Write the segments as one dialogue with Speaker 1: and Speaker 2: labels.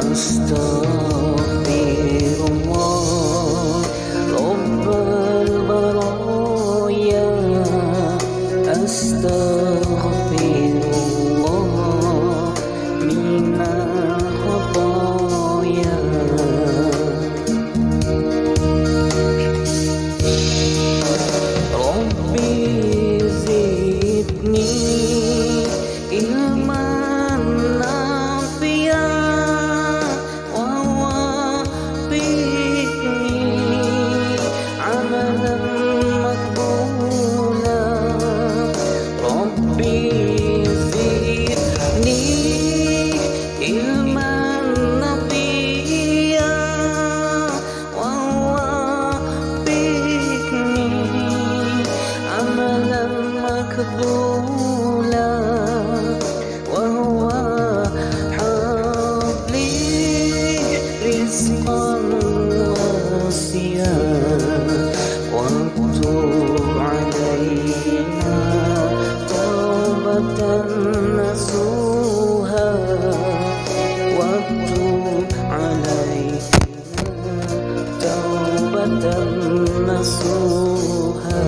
Speaker 1: Astaghfirullah Rabbal baraya. Astaghfirullah minal khataya. Rabbi zidni ilman nafi'a wa wafiqni amalan maqbula. Rabbi zidni ilman nafi'a wa wafiqni amalan maqbula. وهو حبلي رزقا واسعا واكتب علينا توبة نصوحا. واكتب علينا توبة نصوحا.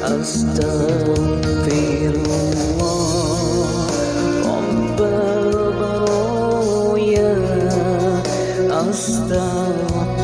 Speaker 1: Astaghfirullah Rabbal baraya. Astaghfirullah